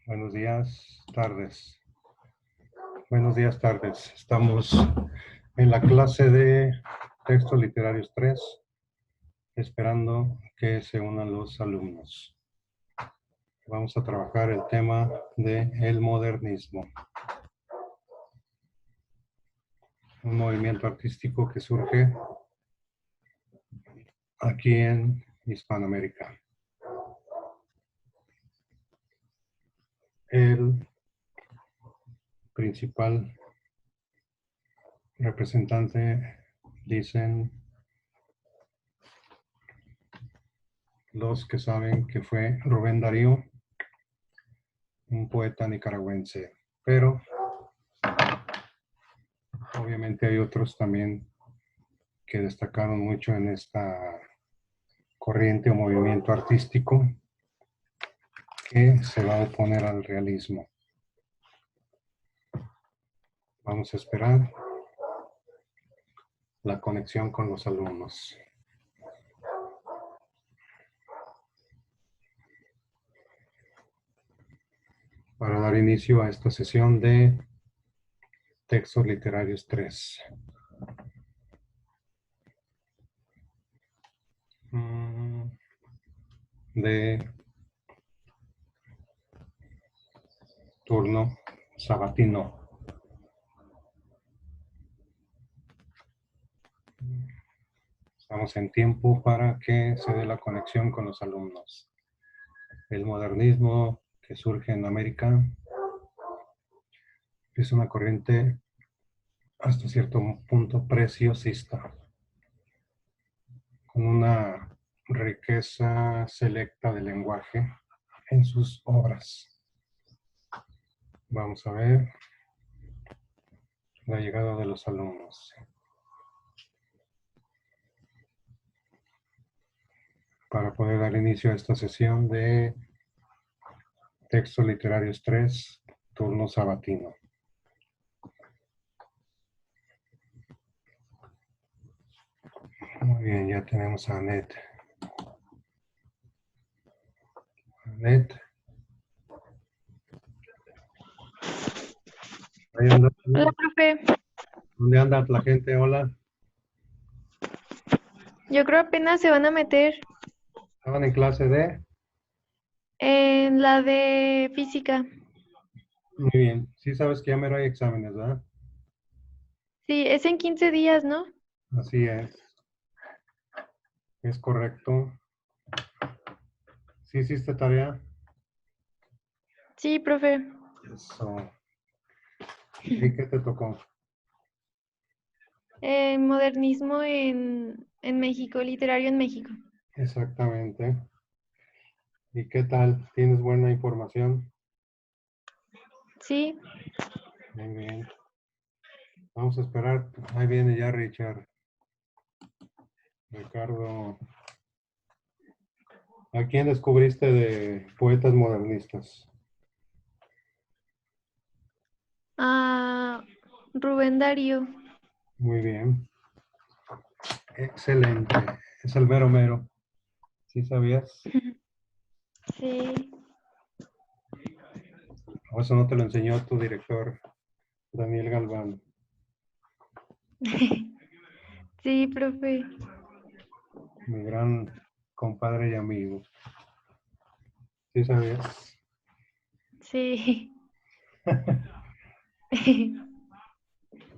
Buenos días, tardes. Buenos días, tardes. Estamos en la clase de textos literarios 3, esperando que se unan los alumnos. Vamos a trabajar el tema del modernismo. Un movimiento artístico que surge aquí en Hispanoamérica. El principal representante, dicen los que saben, que fue Rubén Darío, un poeta nicaragüense, pero obviamente hay otros también que destacaron mucho en esta corriente o movimiento artístico que se va a oponer al realismo. Vamos a esperar la conexión con los alumnos. Para dar inicio a esta sesión de textos literarios 3. De turno sabatino. Estamos en tiempo para que se dé la conexión con los alumnos. El modernismo que surge en América es una corriente hasta cierto punto preciosista, con una riqueza selecta de lenguaje en sus obras. Vamos a ver la llegada de los alumnos. Para poder dar inicio a esta sesión de textos literarios 3, turno sabatino. Muy bien, ya tenemos a Anet. Anet. Ahí anda. Hola, profe. ¿Dónde anda la gente? Hola. Yo creo apenas se van a meter Estaban en clase de... en la de física. Muy bien. Sí sabes que ya mero hay exámenes, ¿verdad? Sí, es en 15 días, ¿no? Así es. Es correcto. ¿Sí hiciste tarea? Sí, profe. Eso. ¿Y qué te tocó? Modernismo en México, literario en México. Exactamente. ¿Y qué tal? ¿Tienes buena información? Sí. Muy bien. Vamos a esperar. Ahí viene ya Richard. Ricardo. ¿A quién descubriste de poetas modernistas? Ah, Rubén Darío. Muy bien. Excelente. Es el mero mero. ¿Sí sabías? Sí. O eso no te lo enseñó tu director, Daniel Galván. Sí, profe. Mi gran compadre y amigo. ¿Sí sabías? Sí.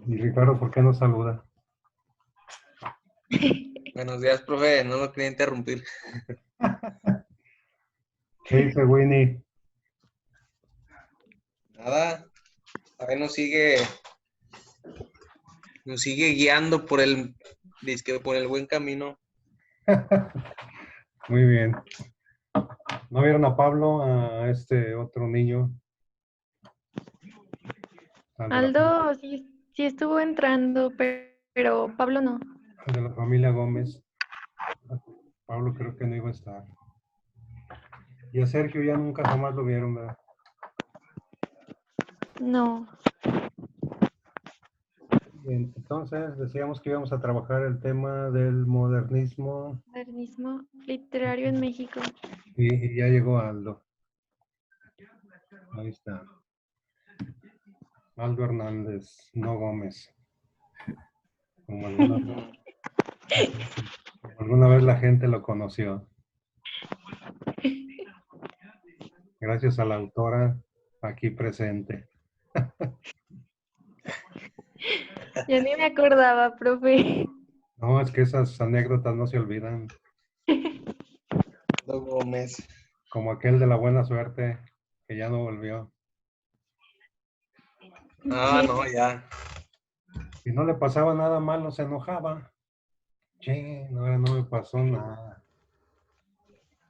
Y Ricardo, ¿por qué no saluda? Buenos días, profe. No lo quería interrumpir. ¿Qué dice Winnie? Nada. A ver, nos sigue guiando por por el buen camino. Muy bien. ¿No vieron a Pablo, a este otro niño? Aldo sí estuvo entrando, pero Pablo no. De la familia Gómez. Pablo creo que no iba a estar. Y a Sergio ya nunca jamás lo vieron, ¿verdad? No. Bien, entonces decíamos que íbamos a trabajar el tema del modernismo Modernismo literario en México. y ya llegó Aldo. Ahí está. Aldo Hernández, no Gómez. Como alguna vez la gente lo conoció. Gracias a la autora aquí presente. Ya ni me acordaba, profe. No, es que esas anécdotas no se olvidan. No Gómez. Como aquel de la buena suerte que ya no volvió. Ah, no, ya. Y no le pasaba nada malo, se enojaba. Che, ahora no me pasó nada.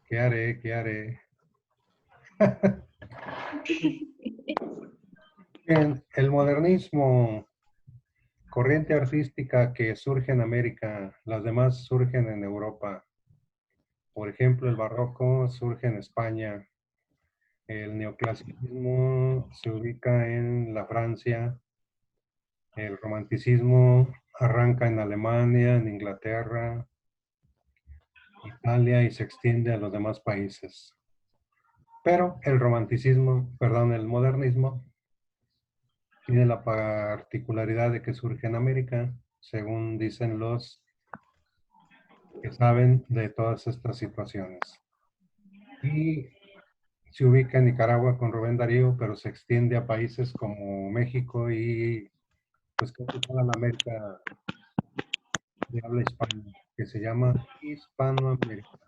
¿Qué haré? ¿Qué haré? Bien, el modernismo, corriente artística que surge en América, las demás surgen en Europa. Por ejemplo, el barroco surge en España, el neoclasicismo se ubica en la Francia, el romanticismo arranca en Alemania, en Inglaterra, Italia y se extiende a los demás países. Pero el el modernismo tiene la particularidad de que surge en América, según dicen los que saben de todas estas situaciones. Y se ubica en Nicaragua con Rubén Darío, pero se extiende a países como México y pues casi toda la América de habla hispana, que se llama Hispanoamérica.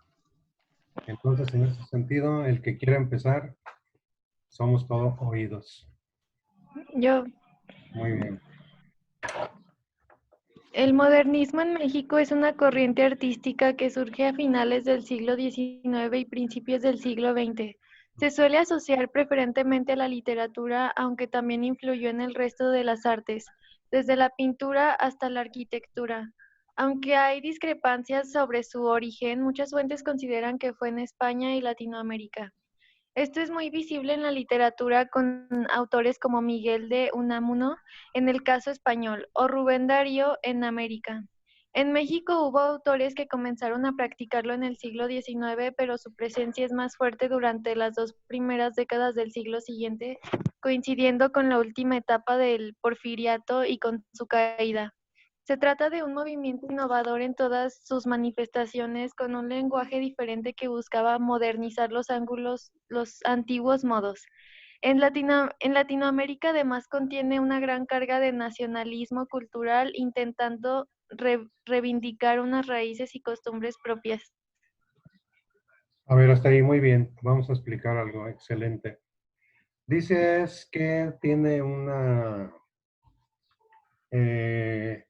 Entonces, en ese sentido, el que quiera empezar, somos todos oídos. Yo, Muy bien. el modernismo en México es una corriente artística que surge a finales del siglo XIX y principios del siglo XX. Se suele asociar preferentemente a la literatura, aunque también influyó en el resto de las artes, desde la pintura hasta la arquitectura. Aunque hay discrepancias sobre su origen, muchas fuentes consideran que fue en España y Latinoamérica. Esto es muy visible en la literatura con autores como Miguel de Unamuno en el caso español o Rubén Darío en América. En México hubo autores que comenzaron a practicarlo en el siglo XIX, pero su presencia es más fuerte durante las dos primeras décadas del siglo siguiente, coincidiendo con la última etapa del Porfiriato y con su caída. Se trata de un movimiento innovador en todas sus manifestaciones, con un lenguaje diferente que buscaba modernizar los antiguos modos. En Latinoamérica además contiene una gran carga de nacionalismo cultural, intentando reivindicar unas raíces y costumbres propias. A ver, hasta ahí muy bien. Vamos a explicar algo excelente. Dices que tiene una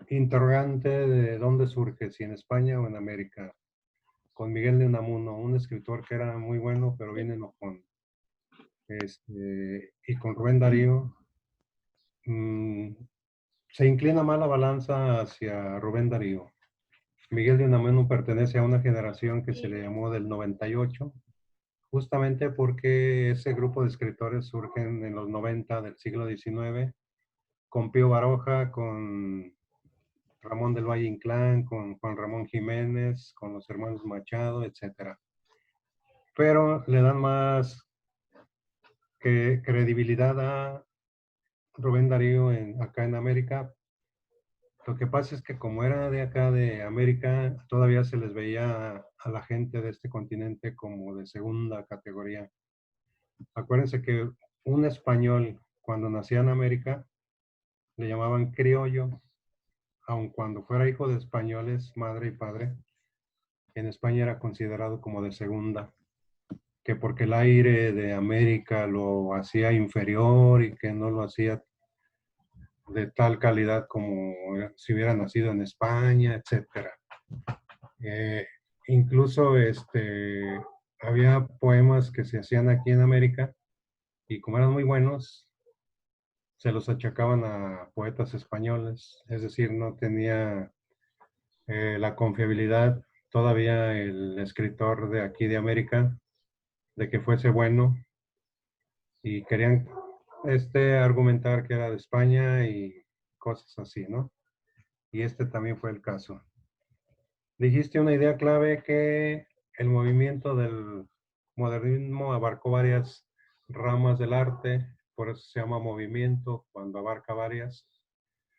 interrogante de dónde surge, si en España o en América, con Miguel de Unamuno, un escritor que era muy bueno, pero bien enojón. Y con Rubén Darío, se inclina más la balanza hacia Rubén Darío. Miguel de Unamuno pertenece a una generación que se le llamó del 98, justamente porque ese grupo de escritores surgen en los 90 del siglo XIX, con Pío Baroja, con Ramón del Valle Inclán, con Juan Ramón Jiménez, con los hermanos Machado, etc. Pero le dan más credibilidad a Rubén Darío acá en América. Lo que pasa es que como era de acá de América, todavía se les veía a la gente de este continente como de segunda categoría. Acuérdense que un español, cuando nacía en América, le llamaban criollo, aun cuando fuera hijo de españoles, madre y padre, en España era considerado como de segunda, que porque el aire de América lo hacía inferior y que no lo hacía de tal calidad como si hubiera nacido en España, etcétera. Eh, Incluso había poemas que se hacían aquí en América y como eran muy buenos, se los achacaban a poetas españoles, es decir, no tenía la confiabilidad todavía el escritor de aquí de América de que fuese bueno y querían argumentar que era de España y cosas así, ¿no? Y este también fue el caso. Dijiste una idea clave que el movimiento del modernismo abarcó varias ramas del arte, por eso se llama movimiento, cuando abarca varias.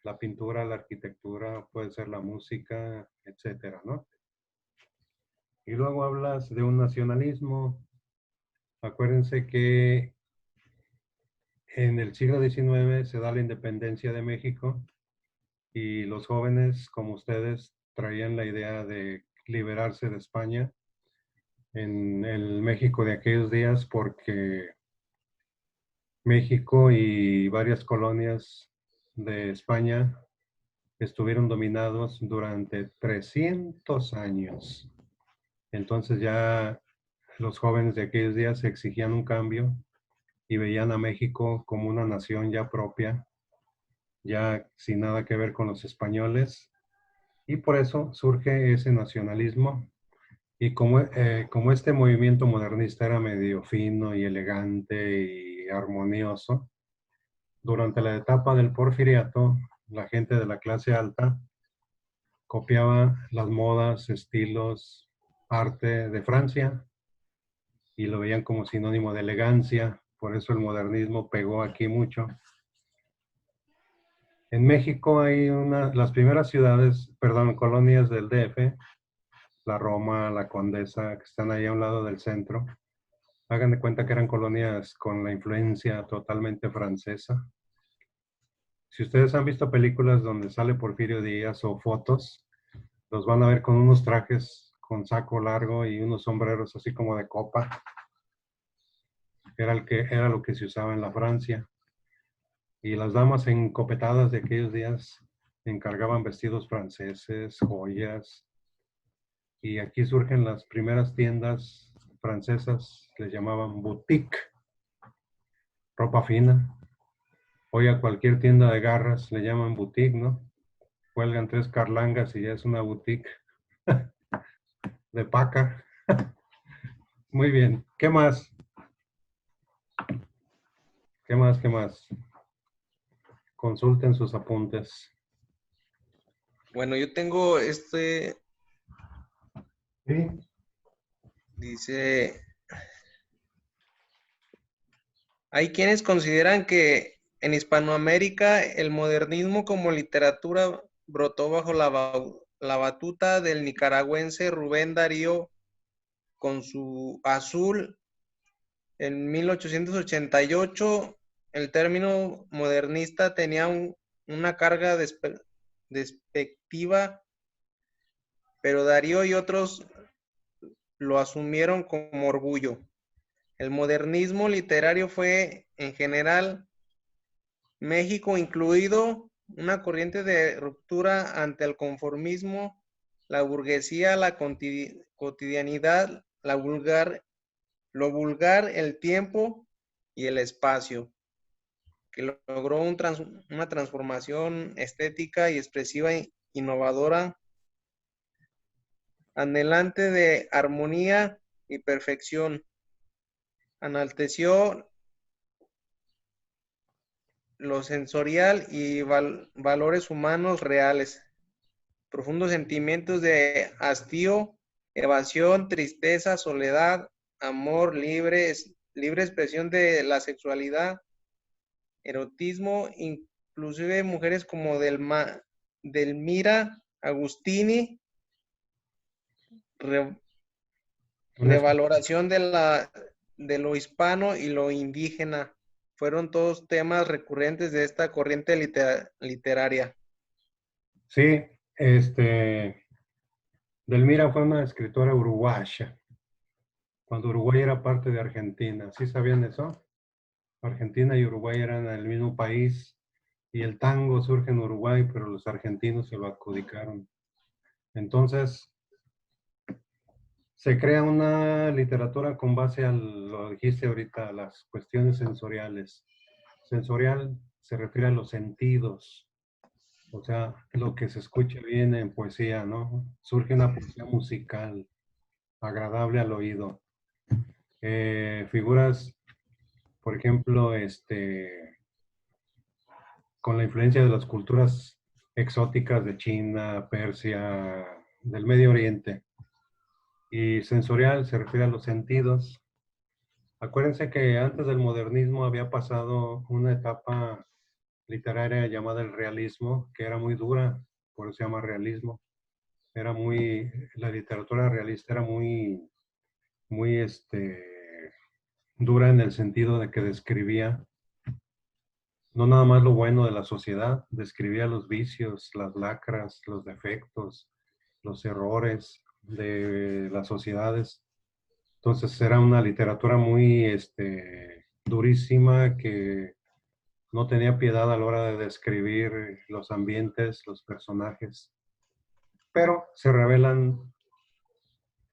La pintura, la arquitectura, puede ser la música, etcétera, ¿no? Y luego hablas de un nacionalismo. Acuérdense que en el siglo XIX se da la independencia de México y los jóvenes como ustedes traían la idea de liberarse de España en el México de aquellos días porque México y varias colonias de España estuvieron dominados durante 300 años. Entonces ya los jóvenes de aquellos días exigían un cambio y veían a México como una nación ya propia, ya sin nada que ver con los españoles. Y por eso surge ese nacionalismo. Y como este movimiento modernista era medio fino y elegante y armonioso, durante la etapa del Porfiriato, la gente de la clase alta copiaba las modas, estilos, arte de Francia y lo veían como sinónimo de elegancia. Por eso el modernismo pegó aquí mucho. En México hay las primeras ciudades, perdón, colonias del DF, la Roma, la Condesa, que están ahí a un lado del centro. Hagan de cuenta que eran colonias con la influencia totalmente francesa. Si ustedes han visto películas donde sale Porfirio Díaz o fotos, los van a ver con unos trajes con saco largo y unos sombreros así como de copa. Era lo que se usaba en la Francia. Y las damas encopetadas de aquellos días encargaban vestidos franceses, joyas. Y aquí surgen las primeras tiendas francesas, les llamaban boutique, ropa fina. Hoy a cualquier tienda de garras le llaman boutique, ¿no? Cuelgan 3 carlangas y ya es una boutique de paca. Muy bien. ¿Qué más? ¿Qué más? ¿Qué más? Consulten sus apuntes. Bueno, yo tengo Sí. dice, hay quienes consideran que en Hispanoamérica el modernismo como literatura brotó bajo la batuta del nicaragüense Rubén Darío con su Azul en 1888. El término modernista tenía una carga despectiva, pero Darío y otros lo asumieron como orgullo. El modernismo literario fue, en general, México incluido, una corriente de ruptura ante el conformismo, la burguesía, la cotidianidad, lo vulgar, el tiempo y el espacio, que logró una transformación estética y expresiva innovadora, anhelante de armonía y perfección. Enalteció lo sensorial y valores humanos reales, profundos sentimientos de hastío, evasión, tristeza, soledad, amor, libre expresión de la sexualidad, erotismo, inclusive mujeres como Delmira Agustini, revaloración de lo hispano y lo indígena, fueron todos temas recurrentes de esta corriente literaria. Sí, Delmira fue una escritora uruguaya, cuando Uruguay era parte de Argentina. ¿Sí sabían eso? Argentina y Uruguay eran el mismo país y el tango surge en Uruguay, pero los argentinos se lo adjudicaron. Entonces, se crea una literatura con base a lo dijiste ahorita, a las cuestiones sensoriales. Sensorial se refiere a los sentidos, o sea, lo que se escucha bien en poesía, ¿no? Surge una poesía musical, agradable al oído. Figuras, por ejemplo, con la influencia de las culturas exóticas de China, Persia, del Medio Oriente. Y sensorial se refiere a los sentidos. Acuérdense que antes del modernismo había pasado una etapa literaria llamada el realismo, que era muy dura, por eso se llama realismo. La literatura realista era muy, muy, dura en el sentido de que describía no nada más lo bueno de la sociedad, describía los vicios, las lacras, los defectos, los errores de las sociedades. Entonces era una literatura muy durísima que no tenía piedad a la hora de describir los ambientes, los personajes. Pero se revelan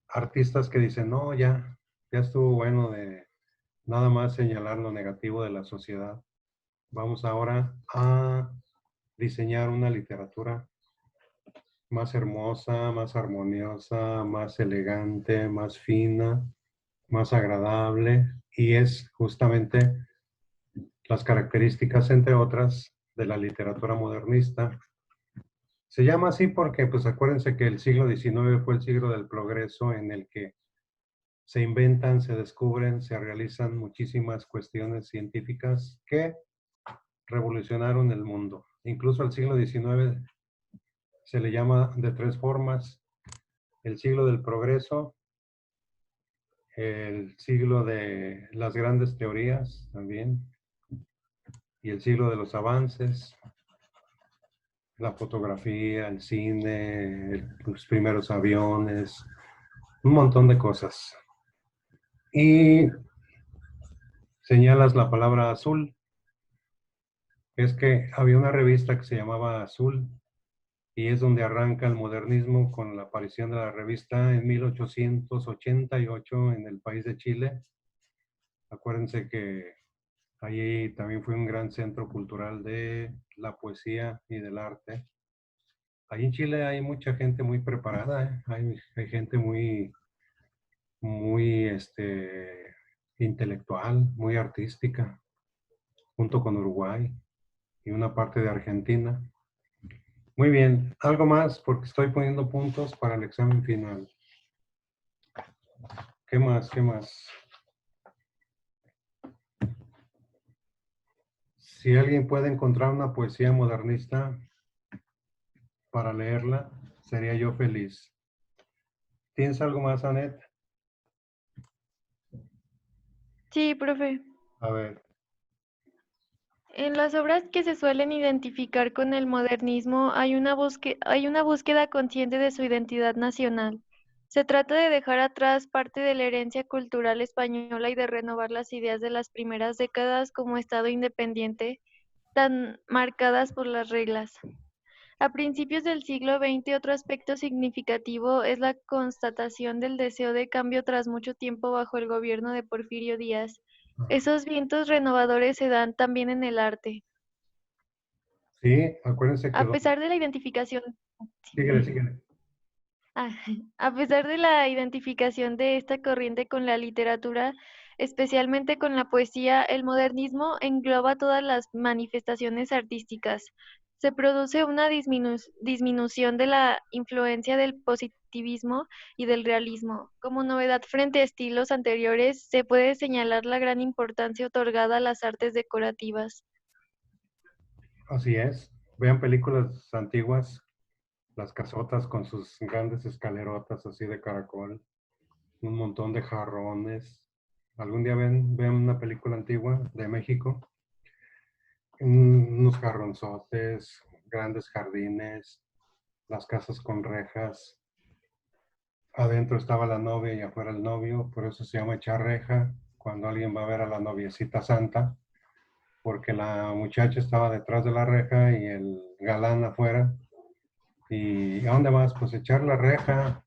artistas que dicen, no, ya estuvo bueno de nada más señalar lo negativo de la sociedad. Vamos ahora a diseñar una literatura más hermosa, más armoniosa, más elegante, más fina, más agradable, y es justamente las características, entre otras, de la literatura modernista. Se llama así porque, pues acuérdense que el siglo XIX fue el siglo del progreso en el que se inventan, se descubren, se realizan muchísimas cuestiones científicas que revolucionaron el mundo. Incluso al siglo XIX se le llama de tres formas: el siglo del progreso, el siglo de las grandes teorías también, y el siglo de los avances, la fotografía, el cine, los primeros aviones, un montón de cosas. Y señalas la palabra azul. Es que había una revista que se llamaba Azul, y es donde arranca el modernismo con la aparición de la revista en 1888 en el país de Chile. Acuérdense que allí también fue un gran centro cultural de la poesía y del arte. Allí en Chile hay mucha gente muy preparada, ¿eh? Hay gente muy, muy intelectual, muy artística, junto con Uruguay y una parte de Argentina. Muy bien, algo más porque estoy poniendo puntos para el examen final. ¿Qué más? ¿Qué más? Si alguien puede encontrar una poesía modernista para leerla, sería yo feliz. ¿Tienes algo más, Anet? Sí, profe. A ver. En las obras que se suelen identificar con el modernismo hay una búsqueda consciente de su identidad nacional. Se trata de dejar atrás parte de la herencia cultural española y de renovar las ideas de las primeras décadas como Estado independiente, tan marcadas por las reglas. A principios del siglo XX, otro aspecto significativo es la constatación del deseo de cambio tras mucho tiempo bajo el gobierno de Porfirio Díaz. Esos vientos renovadores se dan también en el arte. Sí, acuérdense que... A pesar de la identificación, Síguele, síguele. ah, a pesar de la identificación de esta corriente con la literatura, especialmente con la poesía, el modernismo engloba todas las manifestaciones artísticas. Se produce una disminución de la influencia del positivismo y del realismo. Como novedad frente a estilos anteriores, se puede señalar la gran importancia otorgada a las artes decorativas. Así es. Vean películas antiguas, las casotas con sus grandes escalerotas así de caracol, un montón de jarrones. Algún día vean una película antigua de México, unos jarronzotes, grandes jardines, las casas con rejas. Adentro estaba la novia y afuera el novio, por eso se llama echar reja cuando alguien va a ver a la noviecita santa, porque la muchacha estaba detrás de la reja y el galán afuera. ¿Y a dónde vas? Pues echar la reja.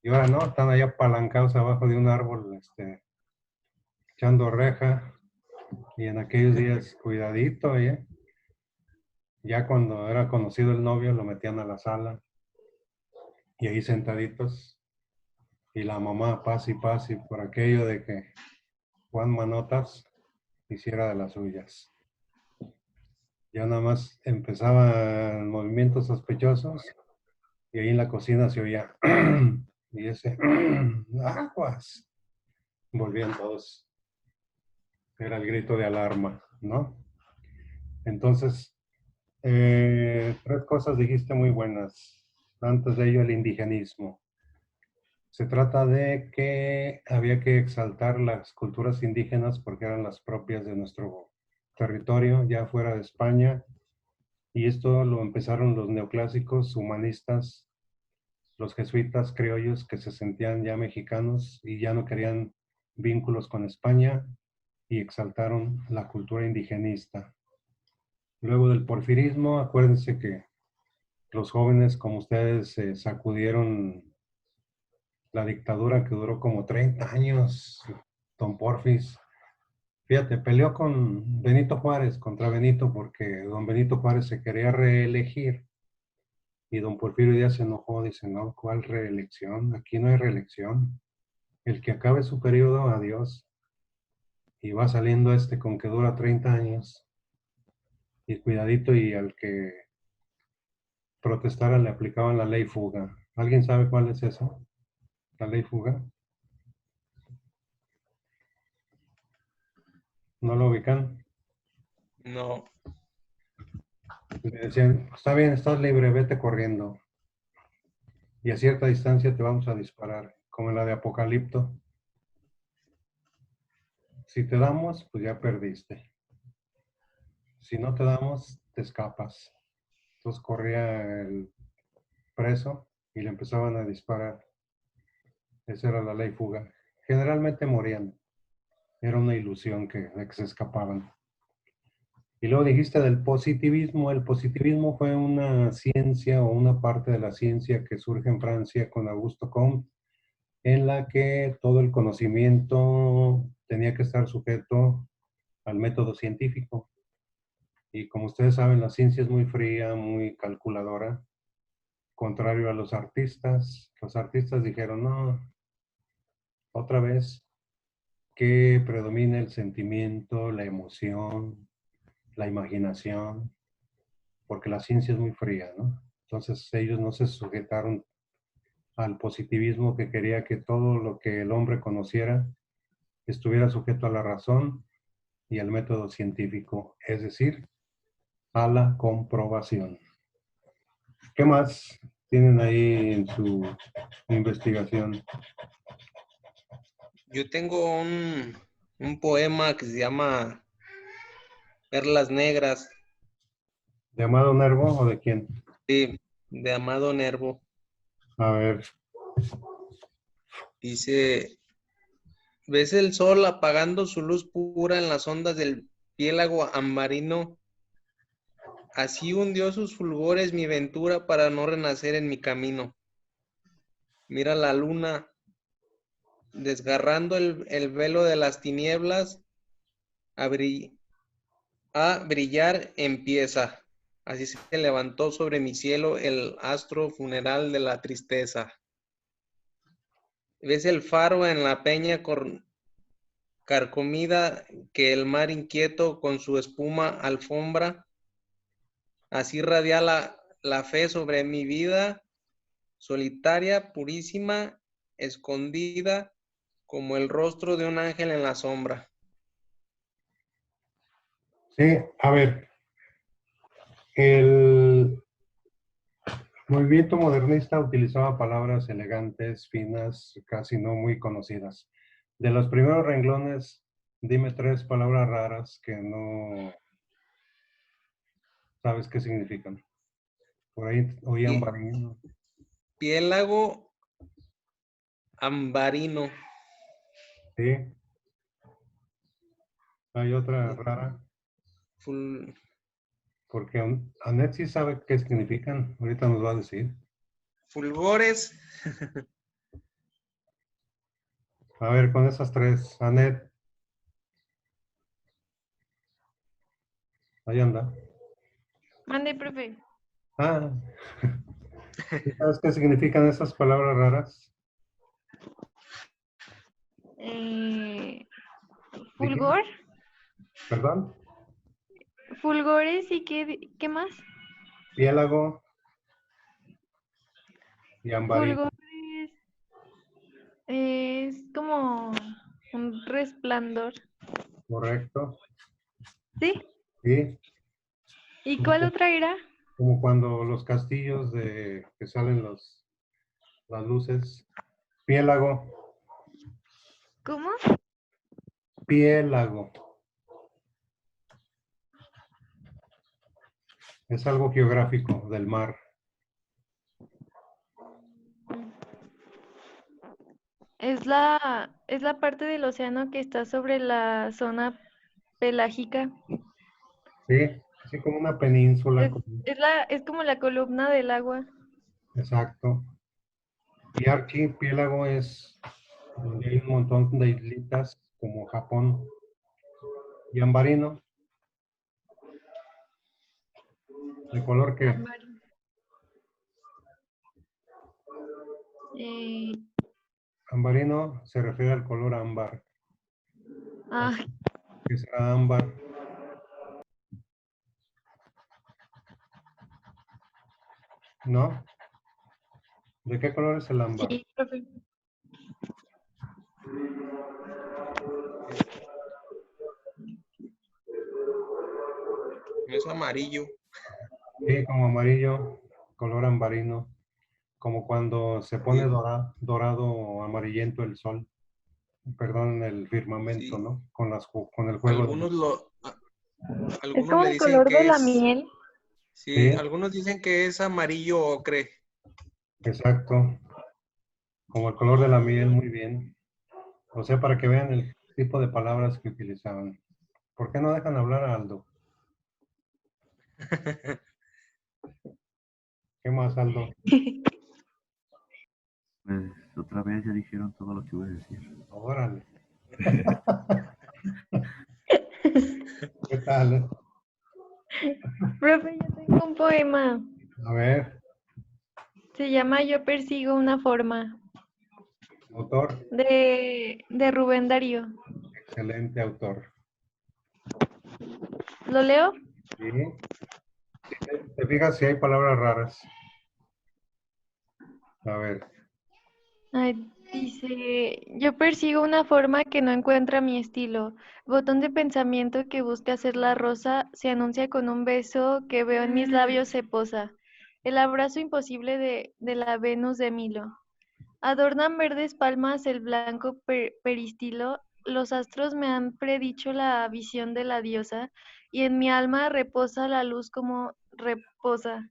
Y ahora no, están allá apalancados abajo de un árbol, echando reja. Y en aquellos días, cuidadito, ¿eh? Ya cuando era conocido el novio, lo metían a la sala. Y ahí sentaditos. Y la mamá, paz y por aquello de que Juan Manotas hiciera de las suyas. Ya nada más empezaban movimientos sospechosos. Y ahí en la cocina se oía. Y ese, aguas. Volvían todos Era el grito de alarma, ¿no? Entonces, tres cosas dijiste muy buenas. Antes de ello, el indigenismo. Se trata de que había que exaltar las culturas indígenas porque eran las propias de nuestro territorio, ya fuera de España, y esto lo empezaron los neoclásicos humanistas, los jesuitas criollos que se sentían ya mexicanos y ya no querían vínculos con España y exaltaron la cultura indigenista. Luego del porfirismo, acuérdense que los jóvenes como ustedes sacudieron la dictadura que duró como 30 años, don Porfis. Fíjate, peleó con Benito Juárez, contra Benito, porque don Benito Juárez se quería reelegir y don Porfirio Díaz se enojó, dice, no, ¿cuál reelección? Aquí no hay reelección. El que acabe su periodo, adiós. Y va saliendo este con que dura 30 años. Y cuidadito, y al que protestara le aplicaban la ley fuga. ¿Alguien sabe cuál es eso? La ley fuga. ¿No lo ubican? No. Y le decían, está bien, estás libre, vete corriendo. Y a cierta distancia te vamos a disparar, como en la de Apocalipto. Si te damos, pues ya perdiste. Si no te damos, te escapas. Entonces corría el preso y le empezaban a disparar. Esa era la ley fuga. Generalmente morían. Era una ilusión de que se escapaban. Y luego dijiste del positivismo. El positivismo fue una ciencia o una parte de la ciencia que surge en Francia con Auguste Comte, en la que todo el conocimiento tenía que estar sujeto al método científico. Y como ustedes saben, la ciencia es muy fría, muy calculadora, contrario a los artistas. Los artistas dijeron, no, otra vez, que predomina el sentimiento, la emoción, la imaginación, porque la ciencia es muy fría, ¿no? Entonces ellos no se sujetaron al positivismo que quería que todo lo que el hombre conociera estuviera sujeto a la razón y al método científico, es decir, a la comprobación. ¿Qué más tienen ahí en su investigación? Yo tengo un poema que se llama Perlas Negras, ¿De Amado Nervo o de quién? de Amado Nervo. A ver, Dice, ¿ves el sol apagando su luz pura en las ondas del piélago ambarino? Así hundió sus fulgores mi ventura para no renacer en mi camino. Mira la luna, desgarrando el velo de las tinieblas, a, a brillar empieza. Así se levantó sobre mi cielo el astro funeral de la tristeza. ¿Ves el faro en la peña carcomida que el mar inquieto con su espuma alfombra? Así radia la fe sobre mi vida, solitaria, purísima, escondida, como el rostro de un ángel en la sombra. sí, a ver, el movimiento modernista utilizaba palabras elegantes, finas, casi no muy conocidas. De los primeros renglones, dime tres palabras raras que no sabes qué significan. Por ahí oían Pie- barino. Piélago ambarino. Sí, hay otra rara, Ful- porque Anet sí sabe qué significan. Ahorita nos va a decir. fulgores. A ver, con esas tres, Anet, ahí anda. Mande, profe. Ah, ¿sí sabes qué significan esas palabras raras? Eh, Dije, ¿Fulgor? ¿perdón? ¿Fulgores y qué más? Piélago y ambarino. Fulgores es como un resplandor. Correcto. ¿Sí? Sí. ¿Y cuál otra era? Como cuando los castillos que salen las luces. Piélago. ¿Cómo? Piélago. Es algo geográfico del mar. Es la parte del océano que está sobre la zona pelágica. Sí, así como una península. Es como la columna del agua. Exacto. Y archipiélago es donde hay un montón de islitas como Japón. Y ambarino. ¿De color qué? Eh, Ambarino se refiere al color ámbar. ah, ¿Qué será ámbar? ¿No? ¿De qué color es el ámbar? sí, profe. Es amarillo. Sí, como amarillo, color ambarino. Como cuando se pone Sí, dorado o amarillento el sol. Perdón, el firmamento, sí. ¿no? Con el juego de Algunos los... Es algunos como le el dicen color de que la es, miel. sí, Sí, algunos dicen que es amarillo ocre. exacto. Como el color de la miel, muy bien. O sea, para que vean el tipo de palabras que utilizaban. ¿Por qué no dejan hablar a Aldo? ¿Qué más, Aldo? Pues otra vez ya dijeron todo lo que iba a decir. Órale. ¿Qué tal? Profe, yo tengo un poema. A ver, Se llama Yo persigo una forma, autor, de Rubén Darío. excelente autor. ¿Lo leo? ¿Sí? ¿Te fijas si hay palabras raras? A ver, Ay, dice, yo persigo una forma que no encuentra mi estilo. Botón de pensamiento que busca ser la rosa se anuncia con un beso que veo en mis labios se posa. El abrazo imposible de la Venus de Milo. Adornan verdes palmas el blanco peristilo. Los astros me han predicho la visión de la diosa y en mi alma reposa la luz como reposa.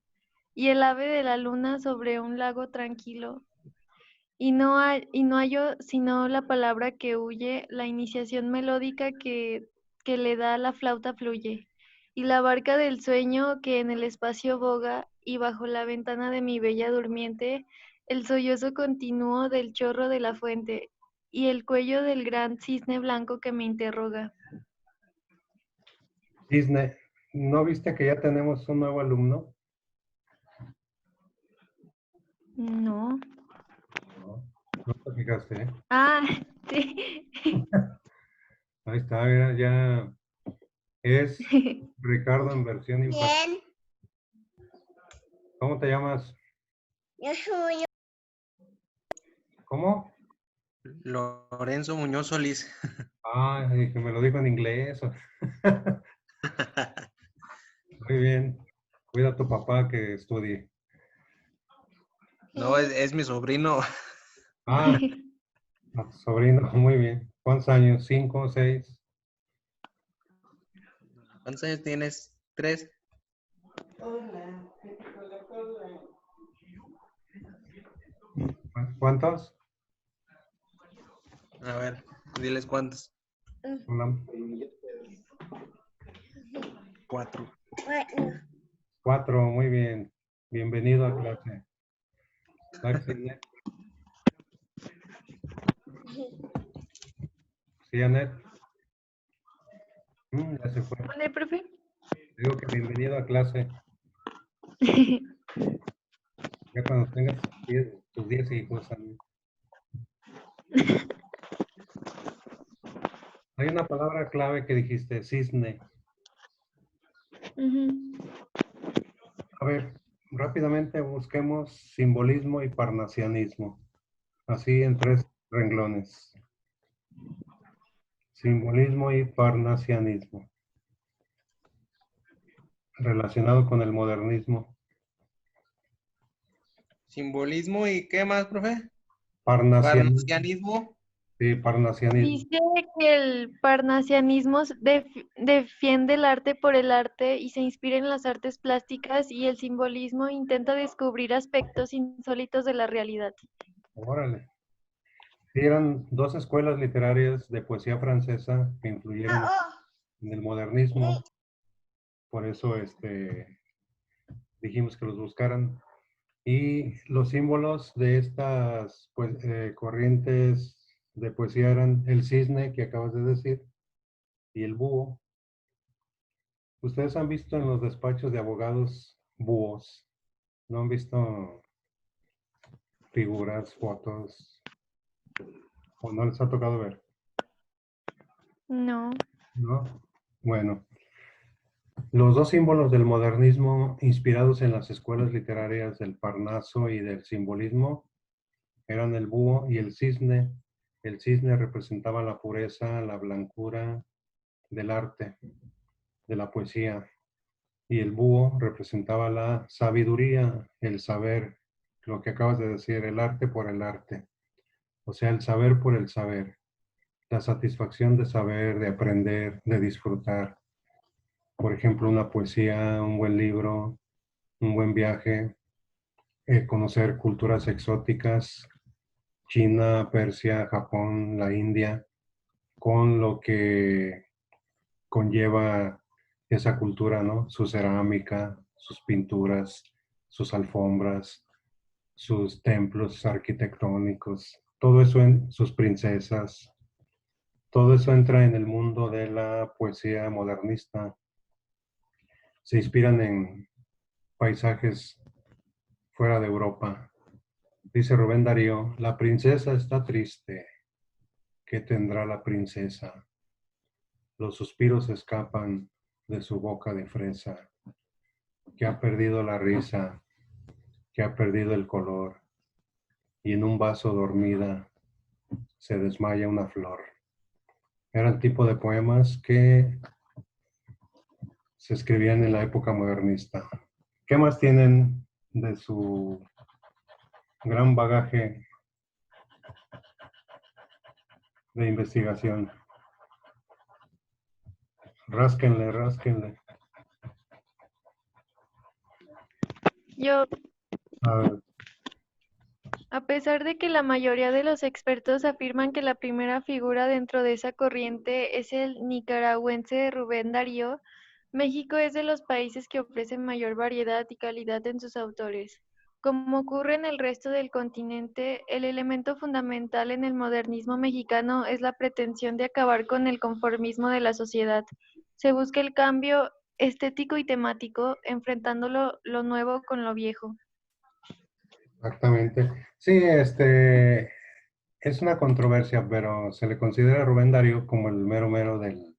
Y el ave de la luna sobre un lago tranquilo. Y no hallo sino la palabra que huye, la iniciación melódica que le da la flauta fluye, y la barca del sueño que en el espacio boga, y bajo la ventana de mi bella durmiente, el sollozo continuo del chorro de la fuente, y el cuello del gran cisne blanco que me interroga. Disney, ¿no viste que ya tenemos un nuevo alumno? No. No, no te fijaste, ¿eh? Ah, sí. Ahí está, mira, ya es Ricardo en versión infantil. Bien, ¿Cómo te llamas? yo soy ¿Cómo? Lorenzo Muñoz Solís. Ah, que me lo dijo en inglés. Muy bien. Cuida a tu papá que estudie. No, es mi sobrino. Ah, sobrino, muy bien. ¿Cuántos años? ¿5, 6? ¿Cuántos años tienes? 3. ¿Cuántos? A ver, diles cuántos. Hola. 4. bueno, 4, muy bien. Bienvenido a clase. Está excelente. ¿Sí, Anet? Ya se fue. ¿Vale, profe? Digo que bienvenido a clase. Ya cuando tengas tus 10 hijos. Anet. Hay una palabra clave que dijiste, cisne. Ujú. A ver, rápidamente busquemos simbolismo y parnasianismo. Así en 3 renglones. Simbolismo y parnasianismo. Relacionado con el modernismo. Simbolismo y ¿qué más, profe? Parnasianismo. Parnasianismo. Sí, parnasianismo. Dice que el parnasianismo defiende el arte por el arte y se inspira en las artes plásticas, y el simbolismo intenta descubrir aspectos insólitos de la realidad. Órale. Sí, eran dos escuelas literarias de poesía francesa que influyeron en el modernismo. Por eso dijimos que los buscaran. Y los símbolos de estas corrientes de poesía eran el cisne, que acabas de decir, y el búho. ¿Ustedes han visto en los despachos de abogados búhos? ¿No han visto figuras, fotos? ¿O no les ha tocado ver? No. ¿No? Bueno, los dos símbolos del modernismo inspirados en las escuelas literarias del Parnaso y del simbolismo eran el búho y el cisne. El cisne representaba la pureza, la blancura del arte, de la poesía, y el búho representaba la sabiduría, el saber, lo que acabas de decir, el arte por el arte, o sea, el saber por el saber, la satisfacción de saber, de aprender, de disfrutar. Por ejemplo, una poesía, un buen libro, un buen viaje, conocer culturas exóticas, China, Persia, Japón, la India, con lo que conlleva esa cultura, ¿no? Su cerámica, sus pinturas, sus alfombras, sus templos arquitectónicos, todo eso en sus princesas, todo eso entra en el mundo de la poesía modernista. Se inspiran en paisajes fuera de Europa. Dice Rubén Darío, la princesa está triste. ¿Qué tendrá la princesa? Los suspiros escapan de su boca de fresa, que ha perdido la risa, que ha perdido el color, y en un vaso dormida se desmaya una flor. Eran tipo de poemas que se escribían en la época modernista. ¿Qué más tienen de su gran bagaje de investigación? Rásquenle, rásquenle. Yo, A ver, a pesar de que la mayoría de los expertos afirman que la primera figura dentro de esa corriente es el nicaragüense Rubén Darío, México es de los países que ofrecen mayor variedad y calidad en sus autores. Como ocurre en el resto del continente, el elemento fundamental en el modernismo mexicano es la pretensión de acabar con el conformismo de la sociedad. Se busca el cambio estético y temático, enfrentando lo nuevo con lo viejo. exactamente. Sí, es una controversia, pero se le considera a Rubén Darío como el mero mero del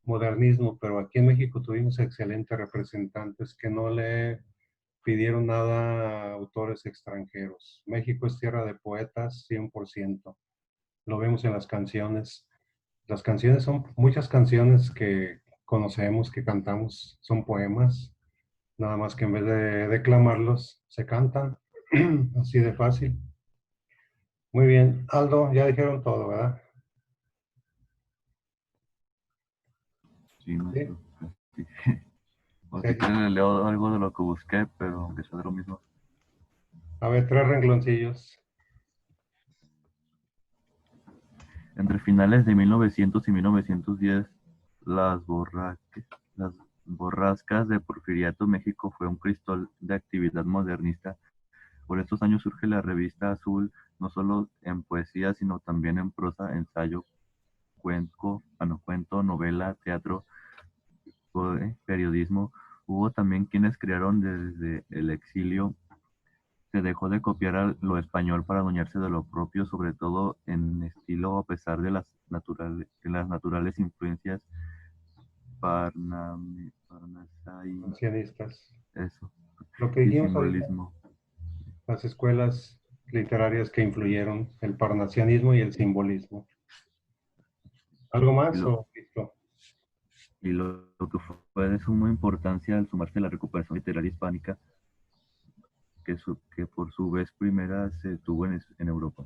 modernismo, pero aquí en México tuvimos excelentes representantes que no le pidieron nada a autores extranjeros. México es tierra de poetas 100%. Lo vemos en las canciones. Las canciones son, muchas canciones que conocemos, que cantamos, son poemas, nada más que en vez de declamarlos, se cantan. Así de fácil. Muy bien. Aldo, ya dijeron todo, ¿verdad? Sí, Sí. maestro. Sí. O Sí. si quieren le leo algo de lo que busqué, pero aunque sea de lo mismo. A ver, 3 rengloncillos. Entre finales de 1900 y 1910, las borrascas de Porfiriato, México fue un crisol de actividad modernista. Por estos años surge la revista Azul, no solo en poesía, sino también en prosa, ensayo, cuento, novela, teatro, periodismo. Hubo también quienes crearon desde el exilio. Se dejó de copiar a lo español para adueñarse de lo propio, sobre todo en estilo, a pesar de de las naturales influencias Ancianistas. eso, Lo que y dijimos ahorita, simbolismo. las escuelas literarias que influyeron el parnasianismo y el simbolismo. ¿Algo más Y lo- o listo? Y lo que fue de suma importancia al sumarse la recuperación literaria hispánica, que por su vez primera se tuvo en Europa.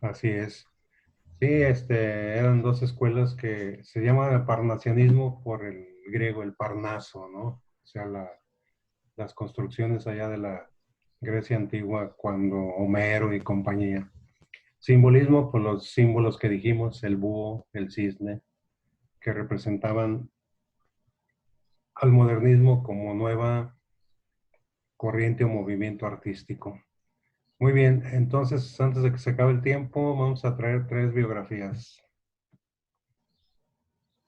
Así es. Sí, eran dos escuelas que se llaman el parnasianismo por el griego, el Parnaso, ¿no? O sea, las construcciones allá de la Grecia antigua, cuando Homero y compañía. Simbolismo, por los símbolos que dijimos, el búho, el cisne, que representaban al modernismo como nueva corriente o movimiento artístico. Muy bien, entonces antes de que se acabe el tiempo, vamos a traer 3 biografías.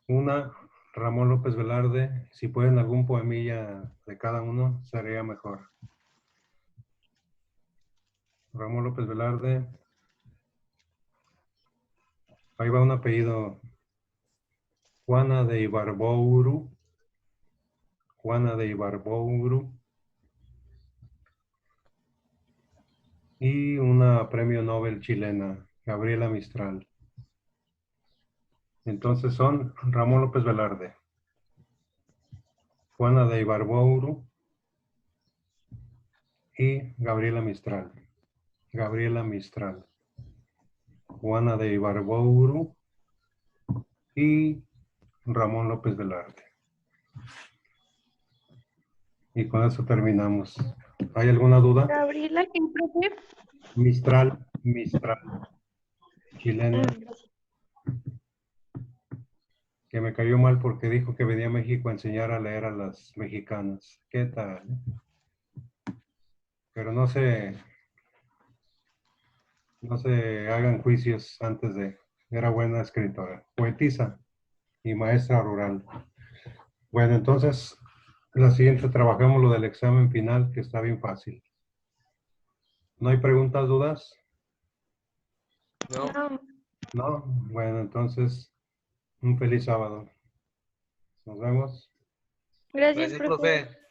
Una, Ramón López Velarde. Si pueden algún poemilla de cada uno, sería mejor. Ramón López Velarde. Ahí va un apellido. Juana de Ibarbourou. Juana de Ibarbourou. Y una premio Nobel chilena, Gabriela Mistral. Entonces son Ramón López Velarde, Juana de Ibarbourou y Gabriela Mistral. Gabriela Mistral. Juana de Ibarbourou y Ramón López Velarde. Y con eso terminamos. ¿Hay alguna duda? Gabriela, ¿qué, profe? Mistral, chilena, Gracias. que me cayó mal porque dijo que venía a México a enseñar a leer a las mexicanas. ¿Qué tal? Pero no se hagan juicios antes de... Era buena escritora, poetisa y maestra rural. Bueno, entonces, la siguiente trabajamos lo del examen final, que está bien fácil. ¿No hay preguntas, dudas? No. No. No. Bueno, entonces, un feliz sábado. Nos vemos. Gracias, Gracias, profe. profe.